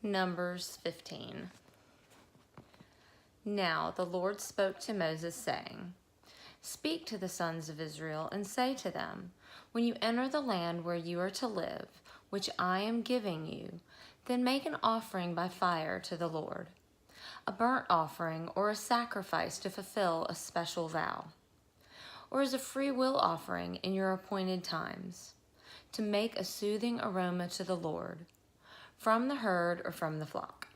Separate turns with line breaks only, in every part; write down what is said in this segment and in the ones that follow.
Numbers 15. Now the Lord spoke to Moses, saying, Speak to the sons of Israel and say to them, When you enter the land where you are to live, which I am giving you, then make an offering by fire to the Lord, a burnt offering or a sacrifice to fulfill a special vow, or as a free will offering in your appointed times, to make a soothing aroma to the Lord, from the herd or from the flock.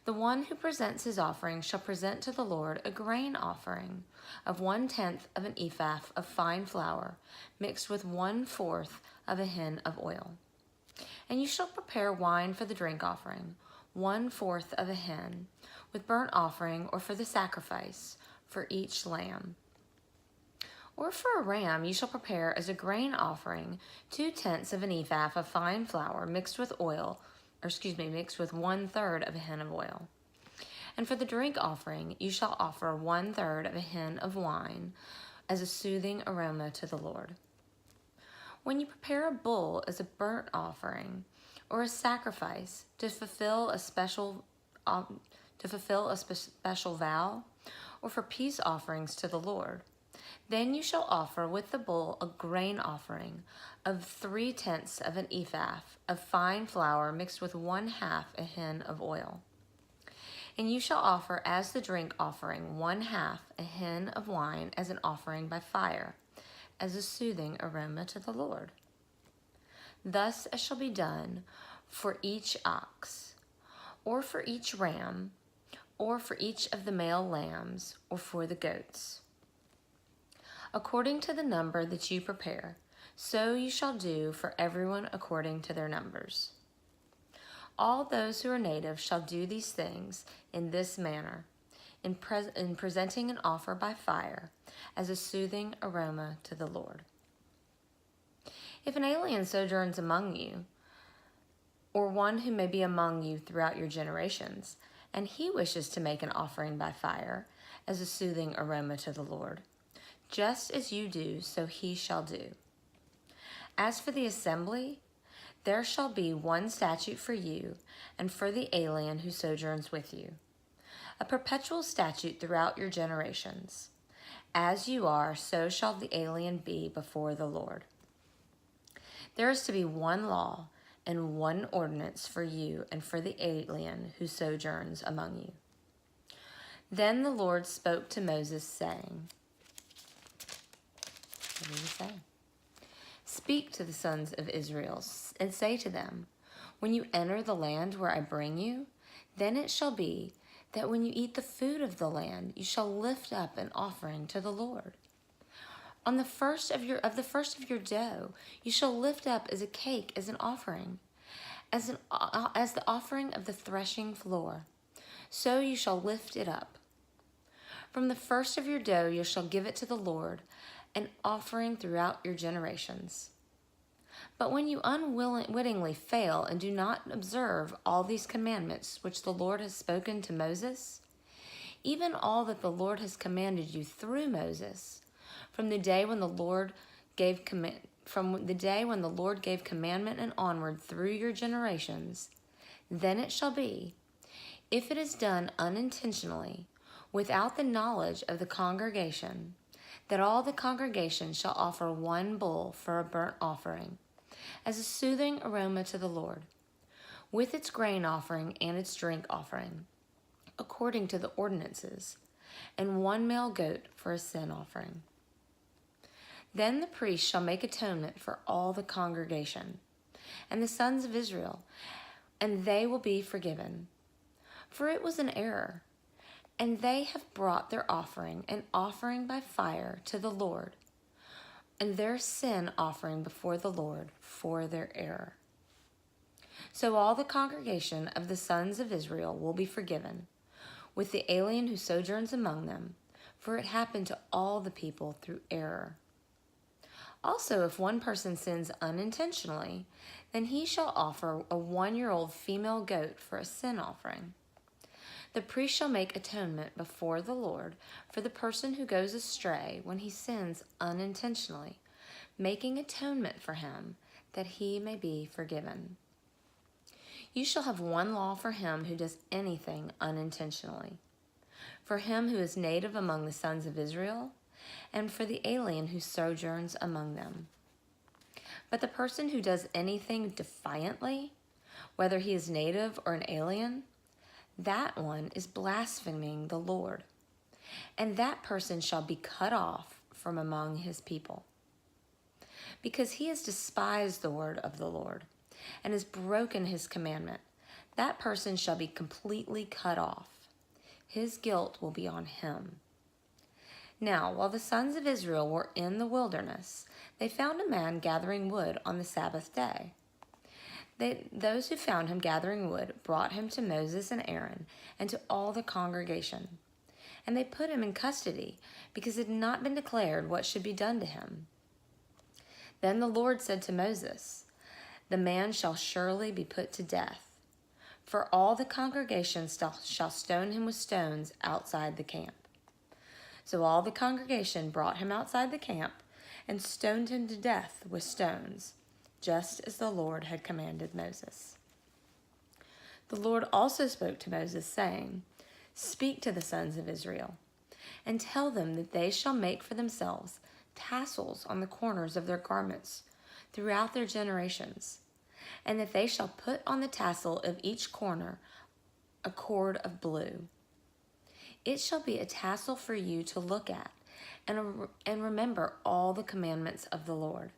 The one who presents his offering shall present to the Lord a grain offering of 1/10 of an ephah of fine flour, mixed with 1/4 of a hin of oil. And you shall prepare wine for the drink offering, 1/4 of a hin, with burnt offering or for the sacrifice for each lamb. Or for a ram you shall prepare as a grain offering 2/10 of an ephah of fine flour mixed with 1/3 of a hin of oil. And for the drink offering you shall offer 1/3 of a hin of wine as a soothing aroma to the Lord. When you prepare a bull as a burnt offering or a sacrifice to fulfill a special vow, or for peace offerings to the Lord, then you shall offer with the bull a grain offering of 3/10 of an ephah of fine flour mixed with 1/2 a hin of oil. And you shall offer as the drink offering 1/2 a hin of wine as an offering by fire, as a soothing aroma to the Lord. Thus it shall be done for each ox, or for each ram, or for each of the male lambs, or for the goats. According to the number that you prepare, so you shall do for everyone according to their numbers. All those who are native shall do these things in this manner, in presenting an offer by fire as a soothing aroma to the Lord. If an alien sojourns among you, or one who may be among you throughout your generations, and he wishes to make an offering by fire as a soothing aroma to the Lord, just as you do, so he shall do. As for the assembly, there shall be one statute for you and for the alien who sojourns with you, a perpetual statute throughout your generations. As you are, so shall the alien be before the Lord. There is to be one law and one ordinance for you and for the alien who sojourns among you. Then the Lord spoke to Moses, saying, What did he say? Speak to the sons of Israel and say to them, When you enter the land where I bring you, then it shall be that when you eat the food of the land, you shall lift up an offering to the Lord. On the first of your dough, you shall lift up as a cake as an offering, as the offering of the threshing floor. So you shall lift it up. From the first of your dough you shall give it to the Lord, an offering throughout your generations. But when you unwittingly fail and do not observe all these commandments which the Lord has spoken to Moses, even all that the Lord has commanded you through Moses, from the day when the Lord gave commandment and onward through your generations, then it shall be, if it is done unintentionally, without the knowledge of the congregation, that all the congregation shall offer one bull for a burnt offering, as a soothing aroma to the Lord, with its grain offering and its drink offering, according to the ordinances, and one male goat for a sin offering. Then the priest shall make atonement for all the congregation, and the sons of Israel, and they will be forgiven. For it was an error, and they have brought their offering, an offering by fire to the Lord, and their sin offering before the Lord for their error. So all the congregation of the sons of Israel will be forgiven, with the alien who sojourns among them, for it happened to all the people through error. Also, if one person sins unintentionally, then he shall offer a 1-year-old female goat for a sin offering. The priest shall make atonement before the Lord for the person who goes astray when he sins unintentionally, making atonement for him that he may be forgiven. You shall have one law for him who does anything unintentionally, for him who is native among the sons of Israel, and for the alien who sojourns among them. But the person who does anything defiantly, whether he is native or an alien, that one is blaspheming the Lord, and that person shall be cut off from among his people. Because he has despised the word of the Lord and has broken his commandment, that person shall be completely cut off. His guilt will be on him. Now, while the sons of Israel were in the wilderness, they found a man gathering wood on the Sabbath day. Those who found him gathering wood brought him to Moses and Aaron and to all the congregation. And they put him in custody because it had not been declared what should be done to him. Then the Lord said to Moses, "The man shall surely be put to death, for all the congregation shall stone him with stones outside the camp." So all the congregation brought him outside the camp and stoned him to death with stones, just as the Lord had commanded Moses. The Lord also spoke to Moses, saying, "Speak to the sons of Israel, and tell them that they shall make for themselves tassels on the corners of their garments throughout their generations, and that they shall put on the tassel of each corner a cord of blue. It shall be a tassel for you to look at and remember all the commandments of the Lord,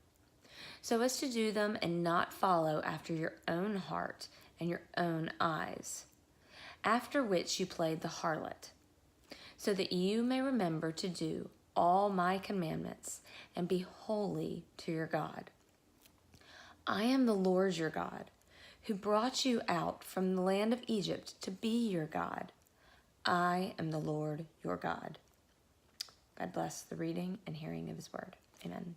so as to do them and not follow after your own heart and your own eyes, after which you played the harlot, so that you may remember to do all my commandments and be holy to your God. I am the Lord your God, who brought you out from the land of Egypt to be your God. I am the Lord your God." God bless the reading and hearing of his word. Amen.